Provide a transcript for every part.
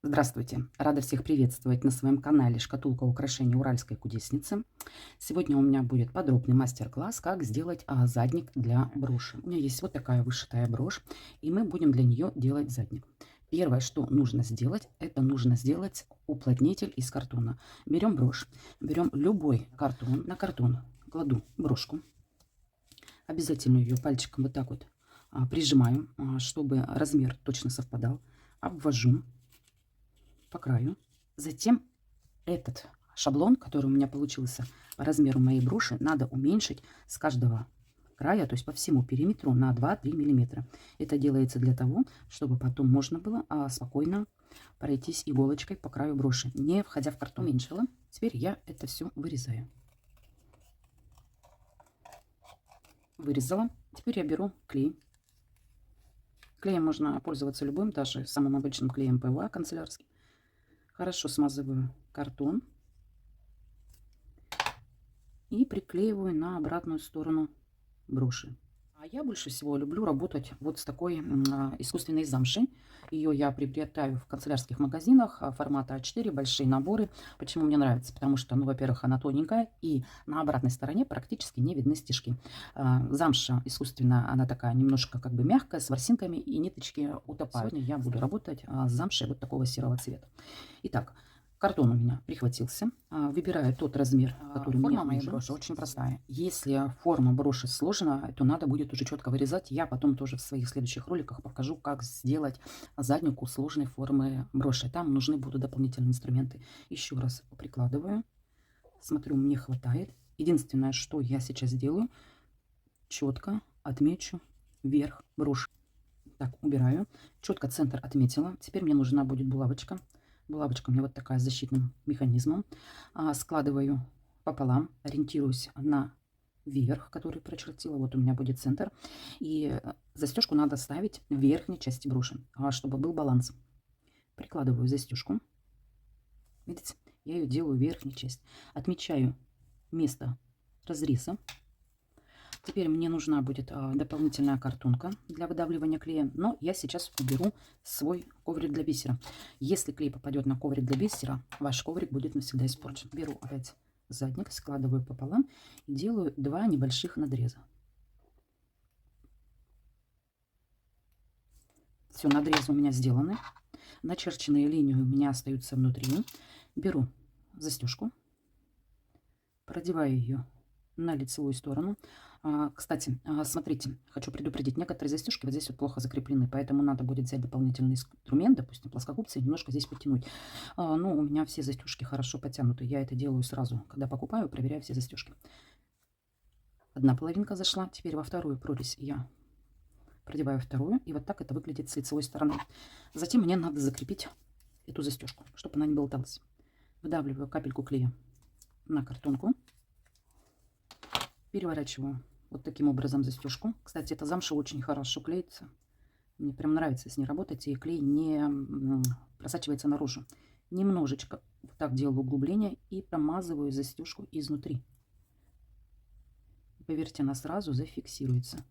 Здравствуйте! Рада всех приветствовать на своем канале «Шкатулка украшений Уральской кудесницы». Сегодня у меня будет подробный мастер-класс, как сделать задник для броши. У меня есть вот такая вышитая брошь, и мы будем для нее делать задник. Первое, что нужно сделать, это нужно сделать уплотнитель из картона. Берем брошь, берем любой картон, на картон кладу брошку, обязательно ее пальчиком вот так вот прижимаю, чтобы размер точно совпадал, обвожу по краю. Затем этот шаблон, который у меня получился по размеру моей броши, надо уменьшить с каждого края, то есть по всему периметру на 2-3 миллиметра. Это делается для того, чтобы потом можно было спокойно пройтись иголочкой по краю броши, не входя в картон. Уменьшила. Теперь я это все вырезаю. Вырезала. Теперь я беру клей. Клеем можно пользоваться любым, даже самым обычным клеем ПВА канцелярским. Хорошо смазываю картон и приклеиваю на обратную сторону броши. А я больше всего люблю работать вот с такой искусственной замшей. Ее я приобретаю в канцелярских магазинах формата А4, большие наборы. Почему мне нравится? Потому что, ну, во-первых, она тоненькая, и на обратной стороне практически не видны стежки. Замша искусственная, она такая немножко как бы мягкая, с ворсинками, и ниточки утопают. Сегодня я буду работать с замшей вот такого серого цвета. Итак, картон у меня прихватился. Выбираю тот размер, который мне нужен. Форма моей броши очень простая. Если форма броши сложная, то надо будет уже четко вырезать. Я потом тоже в своих следующих роликах покажу, как сделать заднику сложной формы броши. Там нужны будут дополнительные инструменты. Еще раз прикладываю. Смотрю, мне хватает. Единственное, что я сейчас сделаю, четко отмечу верх броши. Так, убираю. Четко центр отметила. Теперь мне нужна будет булавочка. Булавочка у меня вот такая с защитным механизмом. Складываю пополам, ориентируюсь на верх, который прочертила. Вот у меня будет центр. И застежку надо ставить в верхней части броши, чтобы был баланс. Прикладываю застежку. Видите, я ее делаю в верхней части. Отмечаю место разреза. Теперь мне нужна будет дополнительная картонка для выдавливания клея, но я сейчас уберу свой коврик для бисера. Если клей попадет на коврик для бисера, ваш коврик будет навсегда испорчен. Беру опять задник, складываю пополам и делаю 2 небольших надреза. Все, надрезы у меня сделаны. Начерченные линии у меня остаются внутри. Беру застежку, продеваю ее на лицевую сторону. Кстати, смотрите, хочу предупредить, некоторые застежки вот здесь вот плохо закреплены, поэтому надо будет взять дополнительный инструмент, допустим, плоскогубцы, и немножко здесь потянуть. Но у меня все застежки хорошо потянуты. Я это делаю сразу, когда покупаю, проверяю все застежки. Одна половинка зашла, теперь во вторую прорезь я продеваю вторую, и вот так это выглядит с лицевой стороны. Затем мне надо закрепить эту застежку, чтобы она не болталась. Выдавливаю капельку клея на картонку. Переворачиваю вот таким образом застежку. Кстати, эта замша очень хорошо клеится. Мне прям нравится с ней работать, и клей не просачивается наружу. Немножечко вот так делаю углубление и промазываю застежку изнутри. Поверьте, она сразу зафиксируется.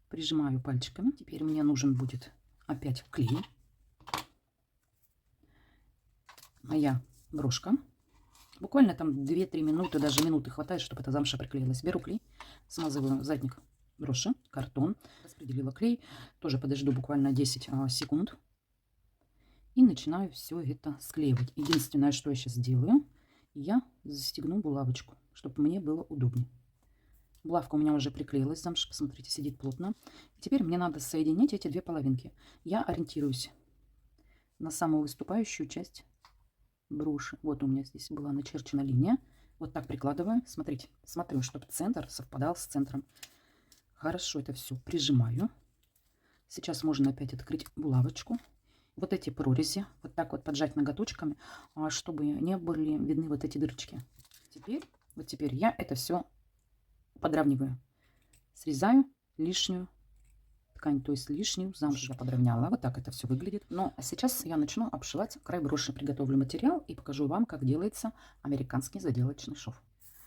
Прижимаю пальчиками. Теперь мне нужен будет опять клей. Моя брошка. Буквально там 2-3 минуты, даже минуты хватает, чтобы эта замша приклеилась. Беру клей, смазываю задник броши, картон, распределила клей, тоже подожду буквально 10 секунд и начинаю все это склеивать. Единственное, что я сейчас делаю, я застегну булавочку, чтобы мне было удобнее. Булавка у меня уже приклеилась, замша, посмотрите, сидит плотно. Теперь мне надо соединить эти 2 половинки. Я ориентируюсь на самую выступающую часть броши. Вот у меня здесь была начерчена линия. Вот так прикладываю. Смотрите, смотрю, чтобы центр совпадал с центром. Хорошо это все прижимаю. Сейчас можно опять открыть булавочку. Вот эти прорези вот так вот поджать ноготочками, чтобы не были видны вот эти дырочки. Теперь я это все подравниваю. Срезаю лишнюю ткань, то есть лишнюю замшу я подровняла. Вот так это все выглядит. Но сейчас я начну обшивать край броши. Приготовлю материал и покажу вам, как делается американский заделочный шов.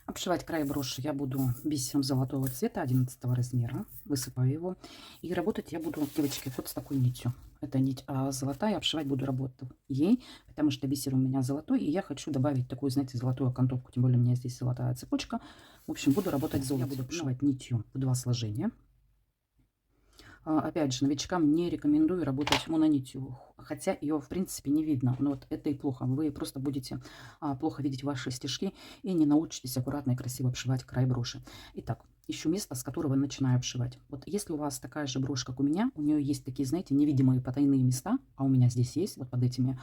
Обшивать край броши я буду бисером золотого цвета 11 размера. Высыпаю его. И работать я буду, девочки, вот с такой нитью. Это нить золотая. Обшивать буду работать ей, потому что бисер у меня золотой. И я хочу добавить такую, знаете, золотую окантовку. Тем более у меня здесь золотая цепочка. В общем, буду работать золотом. Я буду обшивать нитью в 2 сложения. Опять же, новичкам не рекомендую работать мононитью, хотя ее, в принципе, не видно. Но вот это и плохо. Вы просто будете плохо видеть ваши стежки и не научитесь аккуратно и красиво обшивать край броши. Итак, ищу место, с которого начинаю обшивать. Вот если у вас такая же брошь, как у меня, у нее есть такие, знаете, невидимые потайные места, а у меня здесь есть, вот под этими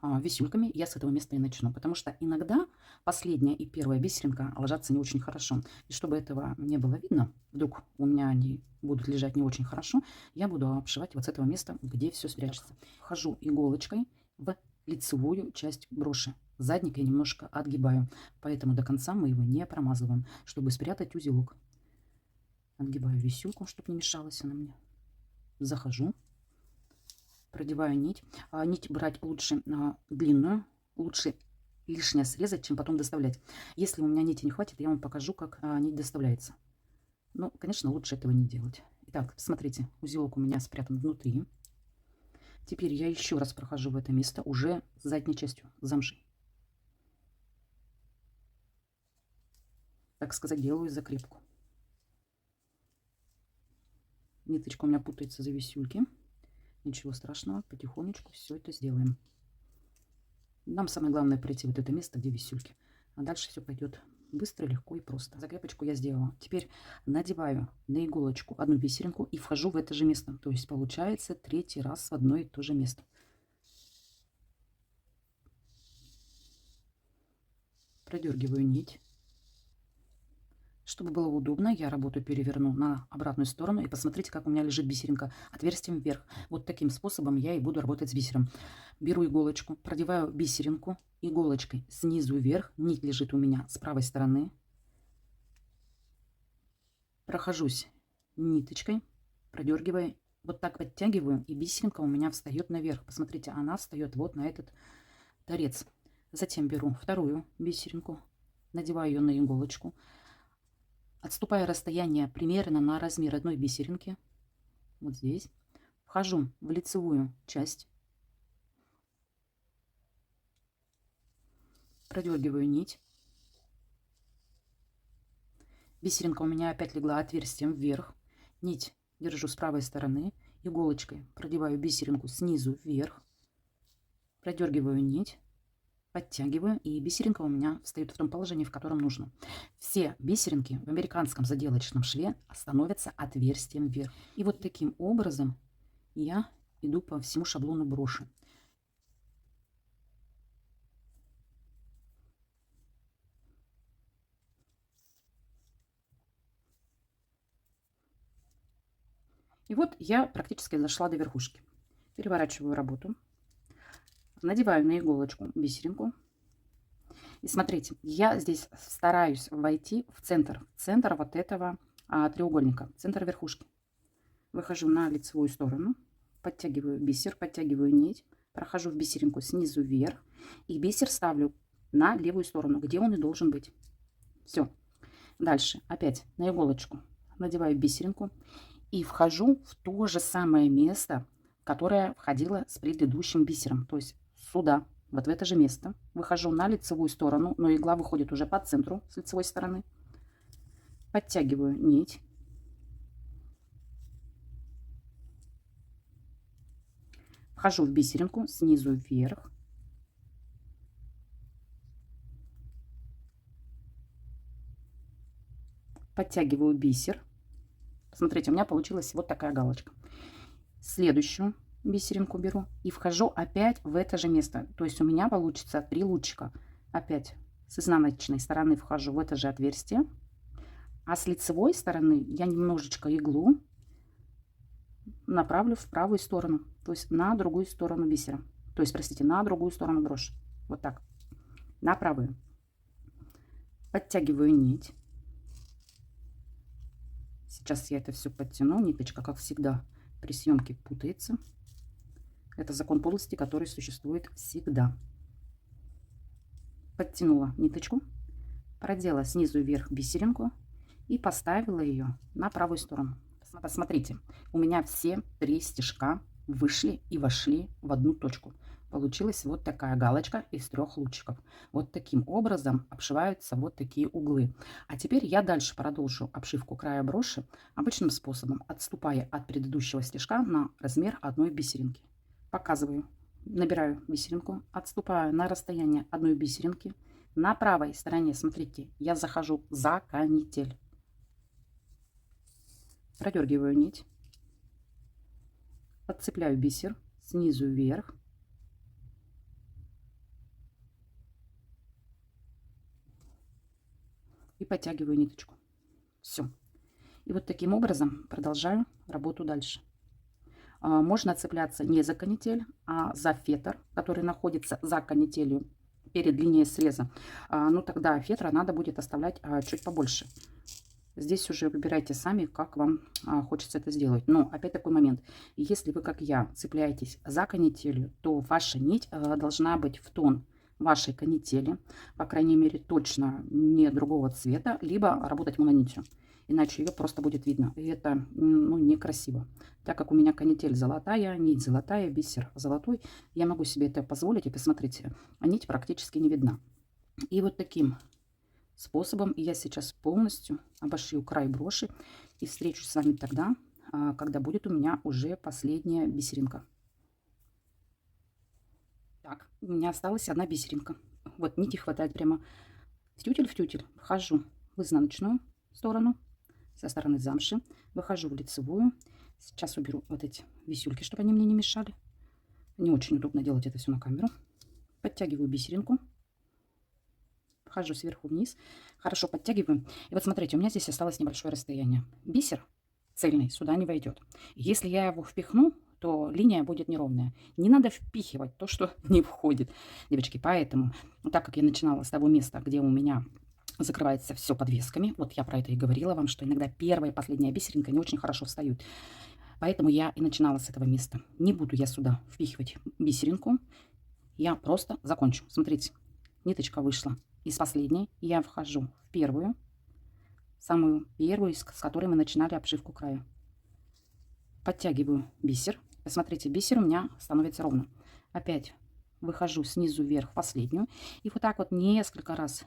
висюльками, я с этого места и начну. Потому что иногда последняя и первая бисеринка ложатся не очень хорошо. И чтобы этого не было видно, вдруг у меня они будут лежать не очень хорошо, я буду обшивать вот с этого места, где все спрячется. Вхожу иголочкой в лицевую часть броши. Задник я немножко отгибаю, поэтому до конца мы его не промазываем, чтобы спрятать узелок. Отгибаю висюлку, чтобы не мешалась она мне. Захожу, продеваю нить. Нить брать лучше длинную, лучше лишнее срезать, чем потом доставлять. Если у меня нити не хватит, я вам покажу, как нить доставляется. Ну, конечно, лучше этого не делать. Итак, смотрите, узелок у меня спрятан внутри. Теперь я еще раз прохожу в это место уже с задней частью замши. Так сказать, делаю закрепку. Ниточка у меня путается за висюльки. Ничего страшного, потихонечку все это сделаем. Нам самое главное пройти вот это место, где висюльки. А дальше все пойдет быстро, легко и просто. Закрепочку я сделала. Теперь надеваю на иголочку одну бисеринку и вхожу в это же место. То есть получается 3-й раз в одно и то же место. Продергиваю нить. Чтобы было удобно, я работу переверну на обратную сторону. И посмотрите, как у меня лежит бисеринка отверстием вверх. Вот таким способом я и буду работать с бисером. Беру иголочку, продеваю бисеринку иголочкой снизу вверх. Нить лежит у меня с правой стороны. Прохожусь ниточкой, продергивая. Вот так подтягиваю, и бисеринка у меня встает наверх. Посмотрите, она встает вот на этот торец. Затем беру вторую бисеринку, надеваю ее на иголочку. Отступая расстояние примерно на размер одной бисеринки, вот здесь, вхожу в лицевую часть, продергиваю нить. Бисеринка у меня опять легла отверстием вверх. Нить держу с правой стороны, иголочкой продеваю бисеринку снизу вверх, продергиваю нить. Подтягиваю, и бисеринка у меня встает в том положении, в котором нужно. Все бисеринки в американском заделочном шве становятся отверстием вверх. И вот таким образом я иду по всему шаблону броши. И вот я практически дошла до верхушки. Переворачиваю работу. Надеваю на иголочку бисеринку. И смотрите, я здесь стараюсь войти в центр вот этого треугольника, центр верхушки. Выхожу на лицевую сторону, подтягиваю бисер, подтягиваю нить, прохожу в бисеринку снизу вверх и бисер ставлю на левую сторону, где он и должен быть. Все. Дальше опять на иголочку надеваю бисеринку и вхожу в то же самое место, которое входило с предыдущим бисером, то есть сюда. Вот в это же место выхожу на лицевую сторону, но игла выходит уже по центру с лицевой стороны. Подтягиваю нить. Вхожу в бисеринку снизу вверх. Подтягиваю бисер. Смотрите, у меня получилась вот такая галочка. Следующую бисеринку беру и вхожу опять в это же место. То есть у меня получится 3 лучика. Опять с изнаночной стороны вхожу в это же отверстие. А с лицевой стороны я немножечко иглу направлю в правую сторону. То есть на другую сторону бисера. То есть, простите, на другую сторону броши. Вот так. На правую. Подтягиваю нить. Сейчас я это все подтяну. Ниточка, как всегда, при съемке путается. Это закон подлости, который существует всегда. Подтянула ниточку. Продела снизу вверх бисеринку и поставила ее на правую сторону. Посмотрите, у меня все 3 стежка вышли и вошли в одну точку. Получилась вот такая галочка из 3 лучиков. Вот таким образом обшиваются вот такие углы. А теперь я дальше продолжу обшивку края броши обычным способом, отступая от предыдущего стежка на размер одной бисеринки. Показываю. Набираю бисеринку, отступаю на расстояние одной бисеринки. На правой стороне, смотрите, я захожу за канитель. Продергиваю нить, подцепляю бисер снизу вверх, и подтягиваю ниточку. Все. И вот таким образом продолжаю работу дальше. Можно цепляться не за канитель, а за фетр, который находится за канителью перед линией среза. Ну тогда фетра надо будет оставлять чуть побольше. Здесь уже выбирайте сами, как вам хочется это сделать. Но опять такой момент. Если вы, как я, цепляетесь за канителью, то ваша нить должна быть в тон вашей канители. По крайней мере, точно не другого цвета, либо работать мононитью. Иначе ее просто будет видно. И это некрасиво. Так как у меня канитель золотая, нить золотая, бисер золотой, я могу себе это позволить. И посмотрите, нить практически не видна. И вот таким способом я сейчас полностью обошью край броши и встречусь с вами тогда, когда будет у меня уже последняя бисеринка. Так, у меня осталась одна бисеринка. Вот нити хватает прямо в тютель, вхожу в изнаночную сторону, со стороны замши, выхожу в лицевую. Сейчас уберу вот эти висюльки, чтобы они мне не мешали. Не очень удобно делать это все на камеру. Подтягиваю бисеринку. Вхожу сверху вниз, хорошо подтягиваю. И вот смотрите, у меня здесь осталось небольшое расстояние. Бисер цельный сюда не войдет. Если я его впихну, то линия будет неровная. Не надо впихивать то, что не входит, девочки. Поэтому, так как я начинала с того места, где у меня закрывается все подвесками, вот я про это и говорила вам, что иногда первая и последняя бисеринка не очень хорошо встают. Поэтому я и начинала с этого места. Не буду я сюда впихивать бисеринку. Я просто закончу. Смотрите, ниточка вышла из последней. Я вхожу в первую, самую первую, с которой мы начинали обшивку края. Подтягиваю бисер. Посмотрите, бисер у меня становится ровно. Опять выхожу снизу вверх в последнюю. И вот так вот несколько раз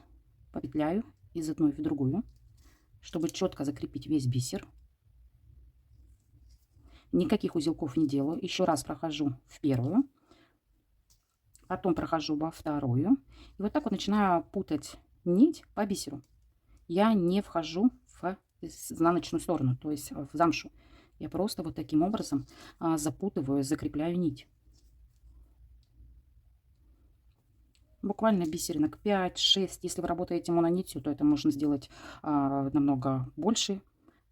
попетляю из одной в другую, чтобы четко закрепить весь бисер. Никаких узелков не делаю. Еще раз прохожу в первую. Потом прохожу во вторую. И вот так вот начинаю путать нить по бисеру. Я не вхожу в изнаночную сторону, то есть в замшу. Я просто вот таким образом запутываю, закрепляю нить. Буквально бисеринок 5-6. Если вы работаете мононитью, то это можно сделать намного больше.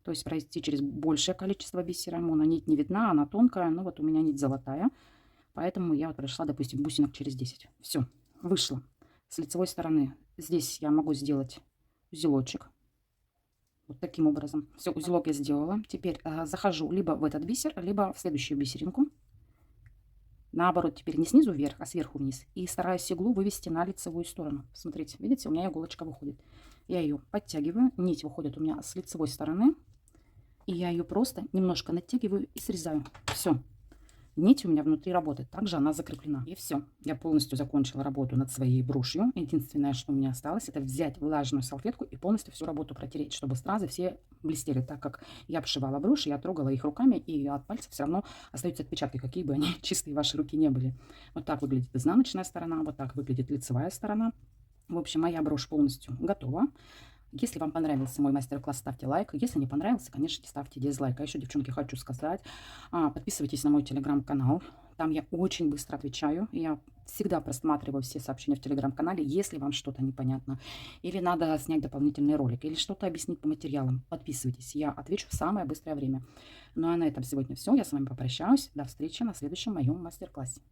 То есть пройти через большее количество бисера. Мононить не видна, она тонкая. Но вот у меня нить золотая. Поэтому я вот прошла, допустим, бусинок через 10. Все, вышло. С лицевой стороны здесь я могу сделать узелочек. Вот таким образом. Все, узелок я сделала. Теперь захожу либо в этот бисер, либо в следующую бисеринку. Наоборот, теперь не снизу вверх, а сверху вниз. И стараюсь иглу вывести на лицевую сторону. Смотрите, видите, у меня иголочка выходит. Я ее подтягиваю. Нить выходит у меня с лицевой стороны. И я ее просто немножко натягиваю и срезаю. Все. Нить у меня внутри работает, также она закреплена. И все, я полностью закончила работу над своей брошью. Единственное, что у меня осталось, это взять влажную салфетку и полностью всю работу протереть, чтобы стразы все блестели. Так как я обшивала брошь, я трогала их руками, и от пальцев все равно остаются отпечатки, какие бы они чистые ваши руки не были. Вот так выглядит изнаночная сторона, вот так выглядит лицевая сторона. В общем, моя брошь полностью готова. Если вам понравился мой мастер-класс, ставьте лайк. Если не понравился, конечно, ставьте дизлайк. А еще, девчонки, хочу сказать, подписывайтесь на мой телеграм-канал. Там я очень быстро отвечаю. Я всегда просматриваю все сообщения в телеграм-канале. Если вам что-то непонятно, или надо снять дополнительный ролик, или что-то объяснить по материалам, подписывайтесь. Я отвечу в самое быстрое время. Ну а на этом сегодня все. Я с вами попрощаюсь. До встречи на следующем моем мастер-классе.